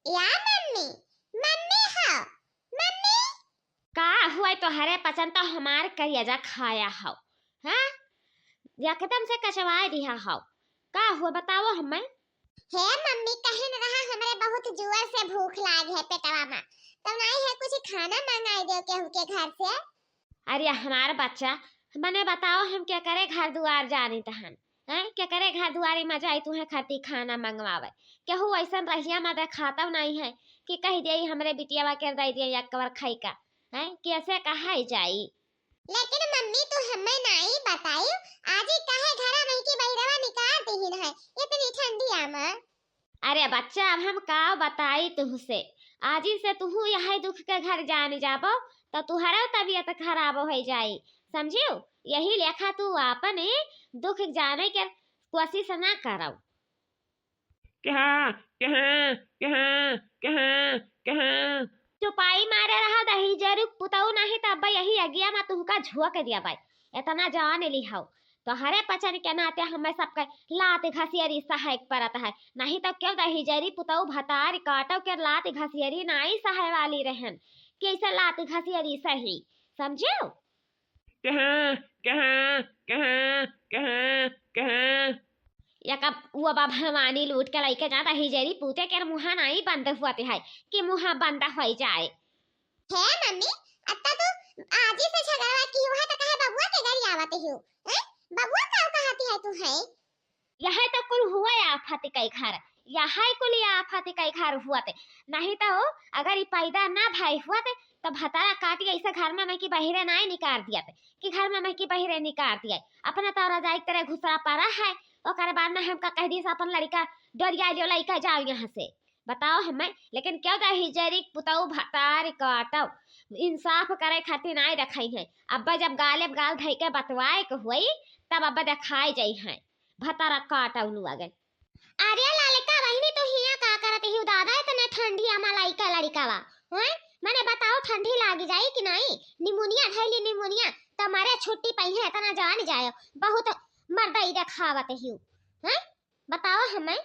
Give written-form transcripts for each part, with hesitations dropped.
या mummy, mummy हो, mummy. का हुआ तो हरे पसंद तो हमार करिया जा खाया हो। हाँ, एकदम से कचवा दिया हो। का हुआ बताओ हमें। हे मम्मी, कहे न रहा हमारे बहुत जोर से भूख लाग है पेटवा में, तो नहीं है कुछ खाना मंगाई दो केहू के घर से। अरे हमारा बच्चा, मने बताओ हम क्या करे घर दुआर जानी तहन हैं, क्या करे घर दुआरी में जाई तुम्हें खाती खाना मंगवावे। केहू ऐसा रहिया में खाता नहीं है कि कह दे हमरे बिटिया के दे दिए एक कवर खाई का है, कैसे कहा जाई। लेकिन मम्मी तू हमें नहीं बताई, आज ही कहे घरा में की बहिरवा निकाल दीहिन है इतनी ठंडिया में। अरे बच्चा, अब हम का बताई तुहसे। आज ही से तू यही दुख के घर जाने जाबो तो तुहरा तबीयत खराब हो जाई, समझियो। यही लेखा तू अपने दुख जाने के कोशिश ना करो। कहाँ कहाँ कहाँ कहाँ कहाँ चुपाई मारे रहा दही जरूर पुताऊ नहीं तब यही अगिया में तुहका झुक दिया भाई। इतना जान ली हो तो हरे पचन के नाते हमें सबके लात घसियरी सहायक परत है। नहीं तो क्यों दही जरी पुताऊ भतार काटो के लात घसियरी नहीं सहाय वाली रहन, कैसे लात घसियरी सही, समझो। कहाँ कहाँ कहाँ कहाँ कहाँ या कब वो बाबा भवानी लूट के लेके जाता हिजरी पूते के मुहा नहीं बंद हुआ है कि मुहा बंद हो जाए। हे मम्मी, अत्ता तू आज ही से झगड़वा की हुआ तो कहे बबुआ के घर आवत हो हैं? बबुआ का कहती है तू है? यह तो कुल हुआ आफत कई घर, यह कुल आफत कई घर हुआ थे। नहीं तो अगर ये पैदा ना भाई हुआ थे तो भतारा काटी ऐसे घर में मैं की बहिरे नहीं निकाल दिया थे कि घर में मैं की बहिरे निकाल दिया। अपना तो रजाई तरह घुसरा पड़ा है, और बाद में हमका कह दी अपन लड़का डरिया जो लड़का जाओ यहाँ से, बताओ हमें। लेकिन क्यों तो हिजरी पुताऊ भतार काटो इंसाफ करे खातिर नहीं रखाई है। अब्बा जब गाले गाल धई के बतवाए के हुई तब अब्बा दिखाई जाई है भतारा काटा उनु अगे। अरे ललका बहिनी तो हिया का करत ही दादा, इतने ठंडी आमा लइका लड़कावा हैं? मने बताओ ठंडी लागी जाई कि नहीं? निमोनिया धैली निमोनिया तो मारे छुट्टी पई है इतना जान जायो बहुत मर्दाई देखावत ही हैं? बताओ हमें।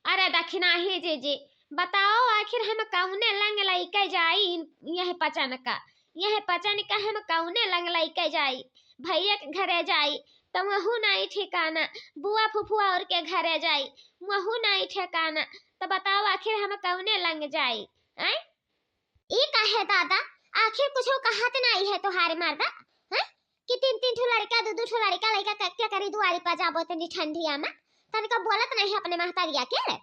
अरे दक्षिणा ही जी बताओ आखिर हम कौने लंग लइके जाई। यह पचन का हम कौने लंग लइके जाई। भैया के घरे जाई तो वहू नहीं ठिकाना, बुआ फुफुआ और के घरे जाई वहू नहीं ठिकाना, तो बताओ आखिर हम कौने लंग जाई हैं? ई कहे दादा, आखिर कुछ कहत नहीं है तोहारे मर्दा हैं? कि तीन तीन ठो लड़का दो दो ठो लड़का लड़का क्या करी दुआरी पर जाबो इतनी ठंडिया में? तनिका बोलत नहीं है अपने महतारिया के?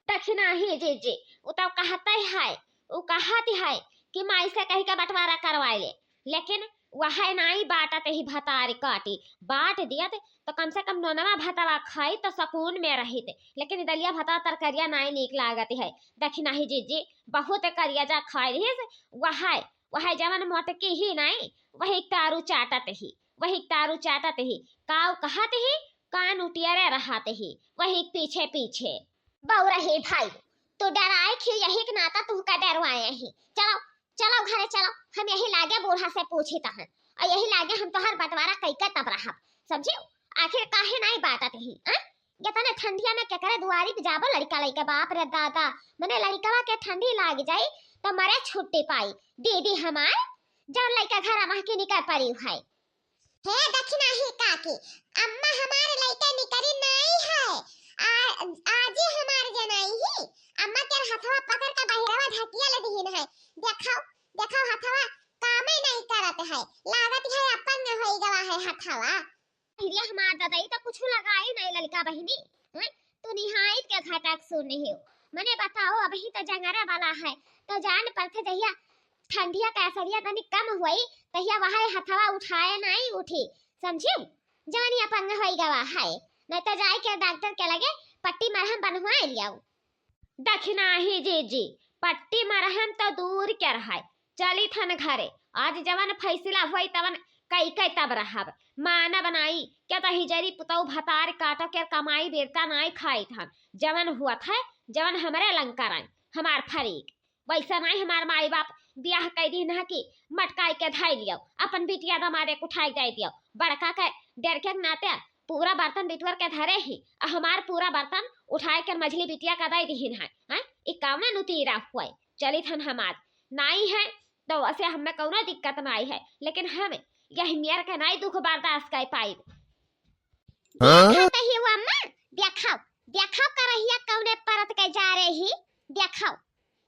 दक्षिणा ही जी वो तो कहते है, वो कहती है कि माई से कहीं का बंटवारा करवाए ले, लेकिन वह नहीं बाटत ही भतार काटी बाट दिया तो कम से कम नोनवा भतवा खाई तो सुकून में रही थे। लेकिन दलिया भता तरकरिया नहीं नीक लागत है। दक्षिणा ही जी बहुत करिया जा खाई रही वह वह जवन मोटकी ही नहीं वही तारू चाटत ही काव कहत ही कान उटियरे रहते ही वही पीछे पीछे बौरा हे भाई, तो डराए क्यों? यही के नाता तू का डरवाए ही। चलो चलो घरे चलो, हम यही लागे बूढ़ा से पूछी तहन और यही लागे हम तोहर बंटवारा कई का तब रहा, समझियो। आखिर काहे नहीं बाटत ही हैं? इतने ठंडिया में के करे दुआरी पे जाबो लड़का लइका, बाप रे दादा, मने लड़कवा के ठंडी लाग जाई तो मरे छुट्टी पाई दीदी हमार जब लइका घर में के निकल पड़ी है। हे दक्षिणा ही काकी, अम्मा हमारे लइका निकरी नहीं है, आज ही हमारे जनाई ही अम्मा के हथवा पकड़ के बहिरवा ढकिया ले दीन है। देखाओ देखाओ हथवा काम ही नहीं करत है, लागत है अपन न होई गवा है हथवा। हिरिया हमार दादाई तो कुछ लगाई नहीं ललका बहिनी हैं? तू निहायत के घाटक सुन ही हो। मने बताओ अभी तो जंगरा वाला है तो जान पड़थे जहिया ठंडिया का असरिया तनी कम हुई तहिया वहां हथवा उठाए नहीं उठी, समझियो। जानी अपन न होई गवा है, नहीं तो जाए के डॉक्टर के लगे पट्टी मरहम बनवाए लियाओ। दक्षिणा ही जी पट्टी मरहम तो दूर के रहा चली थन घरे। आज जवन फैसला हुई तवन कई कई तब रहब माना बनाई क्या तो हिजरी पुतौ भतार काटो के कमाई बेरता नहीं खाई थन। जवन हुआ था जवन हमारे लंका रंग हमार फरीक वैसा नहीं हमार माई बाप ब्याह कई दिन है कि मटकाई के धाई लियो अपन बिटिया दमादे उठाई दे दियो। बड़का के डर के नाते पूरा बर्तन बिटवर के धरे ही हमार पूरा बर्तन उठाए के मझली बिटिया का दे दीन है। एक गावना नुतीरा हुआ चली थन हम आज नाई है तो वैसे हमें कौनो दिक्कत नहीं है, लेकिन हमें यही मेयर के नहीं दुख बर्दाश्त कर पाई। देखा ही वो अम्मा, देखाओ देखाओ करहिया कौने परत के जा रही, देखाओ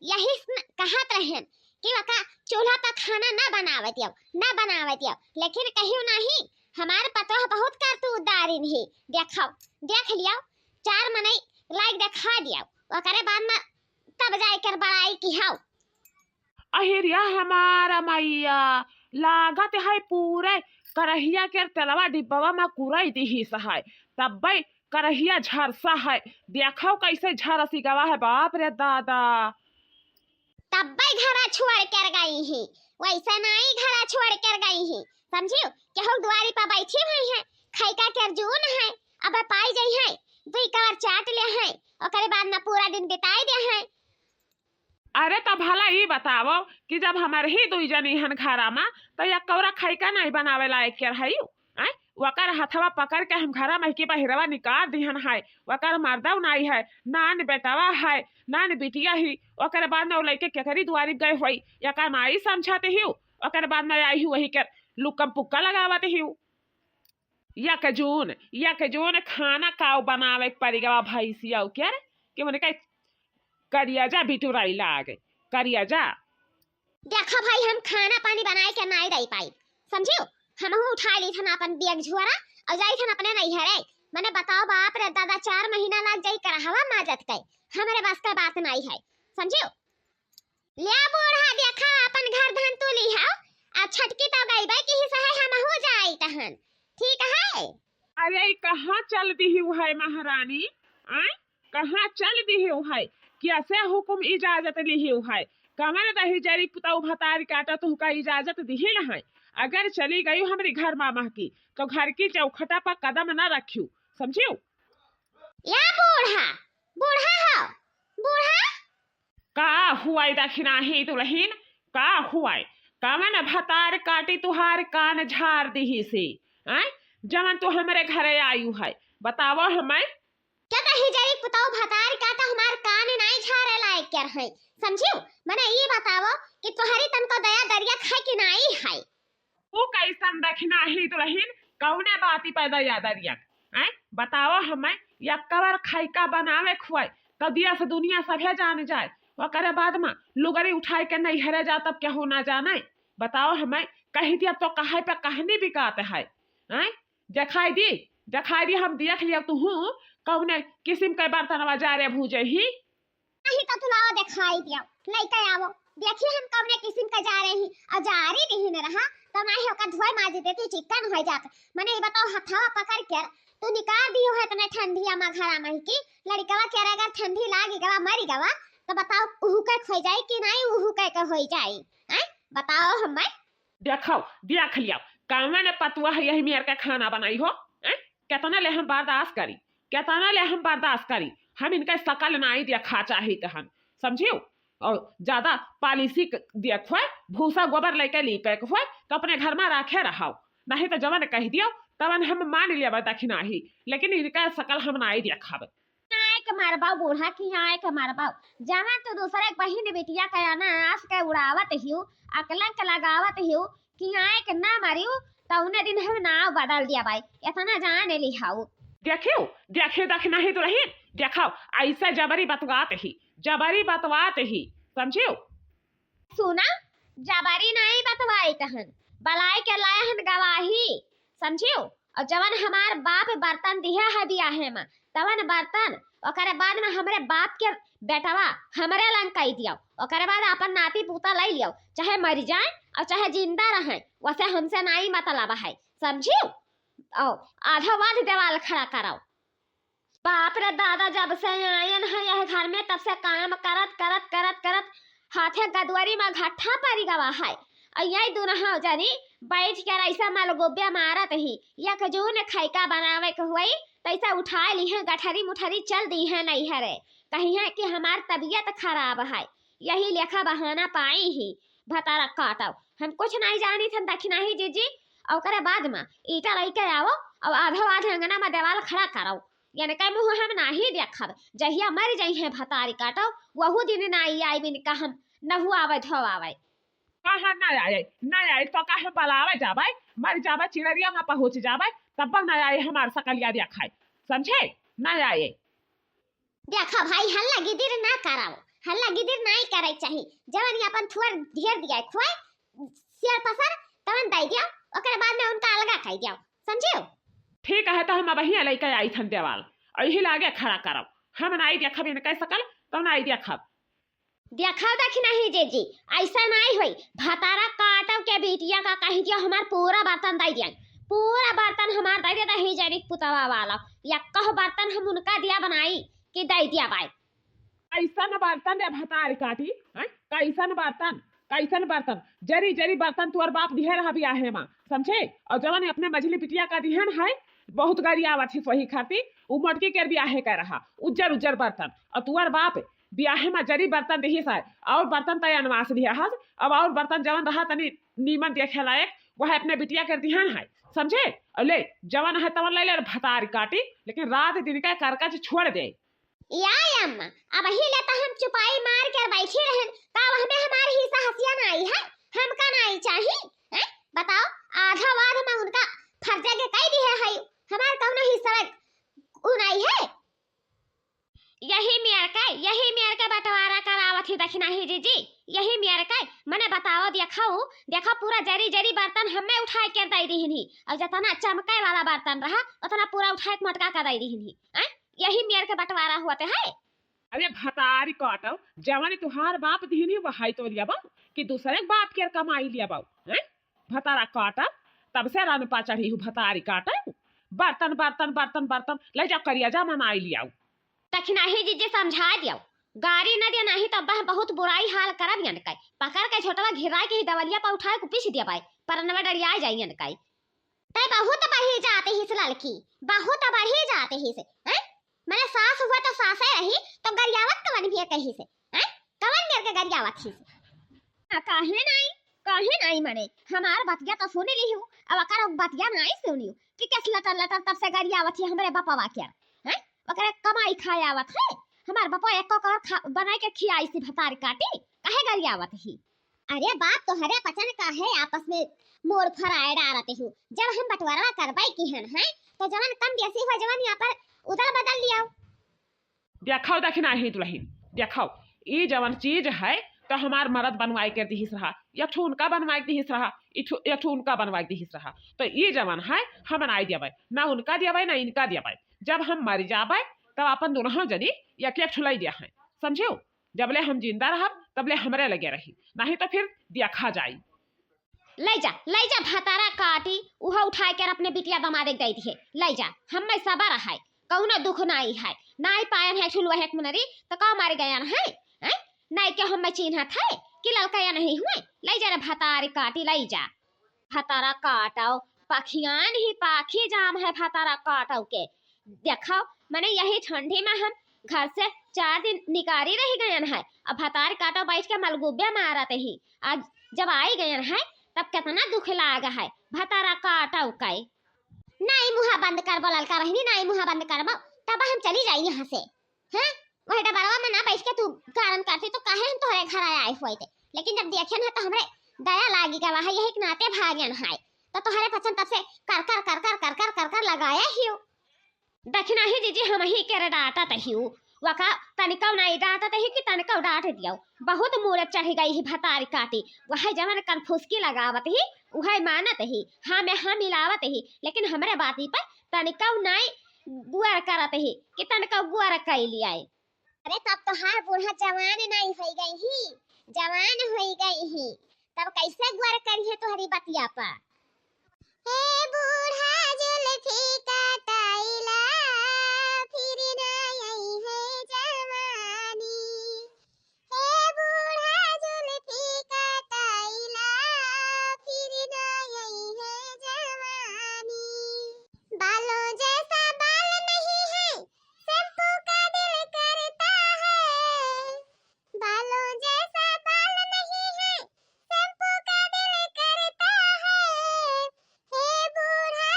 यही कहत रहन कि वका चूल्हा पर खाना ना बनावे दियो, लेकिन कहियो नहीं हमारे पतोह बहुत करतूतदारिन ही। देखाओ देख लियो, चार मनई लाइक देखा दियो, ओकरे बाद में तब जाए कर बड़ाई की हाउ। अहिरिया हमारा मैया लागत है पूरे करहिया के तलवा डिब्बवा में कुरई दी सहाय, तब भाई करहिया झरसा है। देखो कैसे झरसी गवा है, बाप रे दादा। तब भाई घरा छोड़ कर गई ही, वैसे नहीं घरा छोड़ कर गई ही, समझियो कि हम द्वारी पर बैठी हुई है, खैका के जून है, अब पाई जाई है, दुई कवर चाट ले है, ओकरे बाद में पूरा दिन बिताई दे है। अरे तो भला ये बताओ कि जब हमारे ही दुई जनी हन घरा में तो या कौरा खैका नहीं बनावे लायक के रहियो, आय वकर हथवा पकड़ के हम घरा में की बहिरवा निकाल दिहन है, वकर मर्दव नहीं है, नान बेटावा है, नान बिटिया ही, ओकर बाद में लइके केकरी दुआरी गए होई या का माई समझाते हियो, ओकर बाद में आई ही वही के लुकम पुक्का लगावत हियो। या के जोन खाना काव बनावे परिगवा भैंसिया के रे कि मने कह करिया जा बिटुराई लागे करिया जा। देखो भाई हम खाना पानी बनाए के नहीं दे पाई, समझियो हम उठा ली थन अपन बैग झोरा और जाई थन अपने नहीं हरे, मने बताओ बाप रे दादा 4 महीना लग जाई कर हवा माजत के, हमरे बस का बात नहीं है, समझियो। ले बूढ़ा देखा अपन घर धन तो ली है, आ छटकी तो गई बे की सहे हम हो जाई तहन, ठीक है। अरे कहाँ चल दी है महारानी, आय कहाँ चल दी है, कैसे हुकुम इजाजत ली है, कमर दही जरी पुतौ भतारी काटा तो का इजाजत दी है। अगर चली गई हमारे घर मामा की तो घर की चौखटा पर कदम न रखियो, समझियो। या बूढ़ा बूढ़ा हो बूढ़ा का हुआ दक्षिणा ही दुल्हन, का हुआ कमन भतार काटी तुहार कान झाड़ दी से, आय जमन तू हमारे घरे आयु है, बतावो हमें क्या कही जाई पुतौ भतार काटा हमार कान नहीं झाड़े लायक कर है, समझियो। मने ये बतावो कि तुम्हारी तन को दया दरिया खाए कि नहीं है। वो कैसन दक्षिणा ही दुल्हन, कौने बाती पैदा याद दरिया, आय बतावो हमें या कवर खैका बनावे खुआए तब दिया से दुनिया सभे जान जाए, वकर बाद में लुगरी उठाए के नहीं हरे जा तब क्या होना जाने, बताओ हमें। कही दिया तो कहे पे कहनी बिकाते है, आय दिखाई दी हम देख लिया तू हूँ कौने किस्म के बर्तन जा रे भूजे ही नहीं तो तुलाओ दिखाई दिया लइका आवो देखिए हम कौने किस्म का जा रहे हैं, और जा रही नहीं न रहा तो नहीं होकर धोए माज देती चिकन हो जाता। मने ये बताओ हथवा पकड़ के तू निकाल दियो है तने ठंडिया में घरा में की लड़कवा के अगर ठंडी लागी गवा मरी गवा तो बताओ उहु के खो जाए कि नहीं उहु के हो जाए, हैं बताओ हमें। देखो देख लिया कौन पतुआ है यही मेर के खाना बनाई हो, कितना ले हम बर्दाश्त करी, हम इनका शकल नहीं देखा चाहिए तहन, समझियो। और ज्यादा पॉलिसी देखो भूसा गोबर लेके लीपे हो तो अपने घर में रखे रहो, नहीं तो जवन कह दियो तवन हम मान लिया दक्षिणा ही, लेकिन इनका शकल हम नहीं देखावे। मरबाऊ बूढ़ा की आए के मरबाऊ जाना तो दूसरे बहिन बेटिया का ना आस के उड़ावत हियो अकलंक लगावत हियो कि आए के ना मरियो तो उन्हें दिन हम नाव बदल दिया भाई, इतना जान ली हाउ। देखियो दक्षिणा ही तो रही देखो ऐसा जबरी बतवात ही समझियो। सुना जबरी नहीं बतवाई तहन बलाई के लायहन गवाही, समझियो। और जवन हमार बाप बर्तन दिया है बियाहे में तवन बर्तन ओकरे बाद में हमरे बाप के बेटवा हमरे लंग कई दियो, ओकरे बाद अपन नाती पूता लै लियो, चाहे मर जाए और चाहे जिंदा रहे, वैसे हमसे नहीं मतलब है, समझियो। ओ आधा वाद देवाल खड़ा कराओ। बाप रे दादा जब से आयन है यह घर में तब से काम करत हाथे गदवरी में घट्ठा परी गवा है, और यही दुनहा जानी बैठ कर ऐसा मलगोबिया मारत ही या जो ने खैका बनावे के हुई तैसा उठा ली है गठरी मुठरी चल दी है नहीं हरे, कही है कि हमार तबीयत खराब है, यही लेखा बहाना पाई ही भतारा काटो। हम कुछ नहीं जानी थे दक्षिणा ही जीजी, और बाद में ईटा लेके आओ और आधो अंगना में देवाल खड़ा करो, यानी कई मुँह हम नाही देखब जहिया मर जाई है भतारी काटो वहू दिन नाई आई बिन का हम नहु आवे धो आवे कहाँ नहीं आए तो कहे बलावे जावे मर जावे चिड़रिया में पहुँच जावे तब नहीं आए हमार सकलिया दिखाए समझे नहीं आए। देखा भाई हल्ला गिदिर ना कराओ, हल्ला गिदिर नहीं करे चाहिए। जवन अपन थुअर ढेर दिया खोए शेर पसर तवन दई दिया ओकरे बाद में उनका अलगा खाई दिया समझियो। ठीक है तो हम वही लेके आई थन देवाल यही लागे खड़ा करब हम नहीं देखब इन कह सकल तो नहीं देखब देखा देखी नहीं जीजी ऐसा नहीं हुई भतारा काटव के बिटिया का कही दिया हमार पूरा बर्तन दई दिया पूरा बर्तन हमार दई दिया ही जड़ी पुतवा वाला या कहो बर्तन हम उनका दिया बनाई कि दई दिया भाई कैसन बर्तन है भतार काटी कैसन बर्तन जरी जरी बर्तन तुअर बाप ढेर हबी आहे माँ समझे और जवन अपने मछली पिटिया का दिहन है बहुत गाड़ी आवत है वही खाती उ मटकी के ब्याहे कर रहा उज्जर उज्जर बर्तन और तुअर बाप ब्याहे में जरी बर्तन दही साय और बर्तन तय अनवास दिया हस अब और बर्तन जवन रहा तनी नीमन देखे लायक वह अपने बिटिया के दिहन है समझे और ले जवन है तवन ले भतार काटी लेकिन रात दिन का करकच छोड़ दे या अम्मा अब ही लेता हम चुपाई मार कर बैठे रहन तब हमें हमारी हिस्सा हसिया ना आई है हमका ना आई चाहिए बताओ आधा वाद में उनका फर्जा के कई दी है हमार कौनो हिस्सा उनाई है यही मेयर का बंटवारा करावत ही दखना ही जीजी यही मेयर का मने बताओ देखो पूरा जरी जरी बर्तन हमें उठाए के दई दीहनी और जितना चमकाए वाला बर्तन रहा उतना पूरा उठाए के मटका का दई दीहनी यही मेयर के बंटवारा हुआ है। अरे भतारी काटो जवन तुहार बाप दीनी वहाई तो लिया बाऊ कि दूसरे बाप के कमाई लिया बाऊ भतारा काटा तब से रनपा चढ़ी हूँ भतारी काटा बर्तन बर्तन बर्तन बर्तन ले जा करिया जा मनाई लिया तखना ही जीजी समझा दिया गाड़ी न दिया नहीं तब बहुत बुराई हाल करब यन कई पकड़ के छोटवा घिरा के दवलिया पर उठाए को पीछ दिया पाए पर नवा डरिया जाई यन कई ते बहुत बढ़ी जाते ही से लड़की बहुत बढ़ी जाते ही से मैंने सास हुआ तो सास है रही तो गरियावत कवन भी कहीं से कवन मेरे के गरियावत ही से काहे नहीं मने हमार बतिया तो सुन ली हूं अब अकर बतिया नहीं सुनी कि कैसे लटर लटर तब से गरियावत ही हमरे बापा क्या हैं ओकरे कमाई खायावत है हमार बापा एक और बनाई के खियाई से भतार काटी काहे गरियावत ही। अरे बाप तो हरे पचन का है आपस में मोड़ फराए डालते हूँ जब हम बंटवारा करवाई की हैं तो जवन कम जैसी हुआ जवन यहाँ पर उधर बदल लिया देखाओ देखना ही दुल्हन देखाओ ये जवन चीज है तो हमार मर्द बनवाई के दिहिस रहा या उनका बनवाई दिहिस रहा या उनका बनवाई दिहिस रहा तो ये जवन है हम नहीं देवे ना उनका देवे ना इनका देवे जब हम मर जावे तब अपन दोनों जनी एक छुलाई दिया है समझो जबले हम जिंदा रह तबले हमरे लगे रही नहीं तो फिर देखा जाई ले जा भतारा काटी उहा उठाए कर अपने बिटिया दमादे दे दिए ले जा हम में सबर है कौनो दुख नहीं है नहीं पायन है छुलवा है मनरी तो का मारे गया है नहीं के हम में चिन्हत है कि लड़का या नहीं हुए ले जा रे भतारी काटी ले जा भतारा काटाओ पखियान ही पाखी जाम है भतारा काटाओ के देखो मैंने यही ठंडी में हम घर से 4 दिन निकारी रह गए है अब भतार काटा बैठ के मलगुब्बे मारते ही आज जब आई गए है तब कितना दुख लागा है भतारा काटा उकाई नहीं मुहा बंद कर बोलल का रहनी नहीं मुहा बंद करबो तब हम चली जाई यहाँ से हैं वही डबरवा में ना बैठ के तू कारण करती तो काहे हम तोहरे घर आए हुए थे लेकिन जब देखन है तो हमरे दया लागी गवा है यही नाते भागन है तो तोहरे पसंद तब से कर कर कर कर कर कर कर कर लगाया ही दखना ही जीजी हम ही के डाटा तहियो वका तनिका नहीं डाटा तही कि तनिका डाट दियो बहुत मूरे चढ़ गई ही भतारी काटी वह जवन कन्फुसकी लगावत ही वह मानत ही हाँ मैं हाँ मिलावत ही लेकिन हमरे बाती पर तनिका नहीं गुआर करत ही कि तनिका गुआर कई लिया अरे तब तो हार बूढ़ा जवान नहीं हो गई ही जवान हो गई ही तब कैसे गुआर करी है तुम्हारी बतिया पर हे बूढ़ा जुल्फी का ताइला फिर ना आई है जवानी हे बूढ़ा जुल्फी का ताइला फिर ना आई है जवानी बालों जैसा बाल नहीं है शैम्पू का दिल करता है बालों जैसा बाल नहीं है शैम्पू का दिल करता है हे बूढ़ा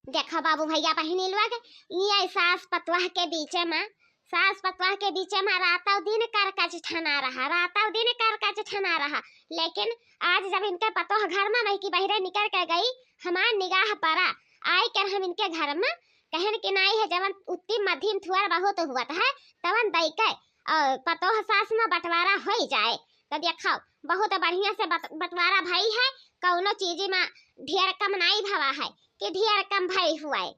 देखो बाबू भैया बहिनी लोग, ये सास पतवाह के बीच में, सास पतवाह के बीच में रातों दिन कर का ठना रहा, रातों दिन कर का ठना रहा। लेकिन आज जब इनके पतोह घर में नहीं की बहिरे निकल के गई, हमार निगाह पड़ा, आई कर हम इनके घर में कहन कि नहीं है जवन उतनी मध्यम थुआर बहुत हुआ है तवन दई के और पतोह सास में बंटवारा हो जाए। तो देखो बहुत बढ़िया से बंटवारा भाई है, कौनो चीज में ढेर कम नहीं भवा है कि ढेर कम भाई हुआ है।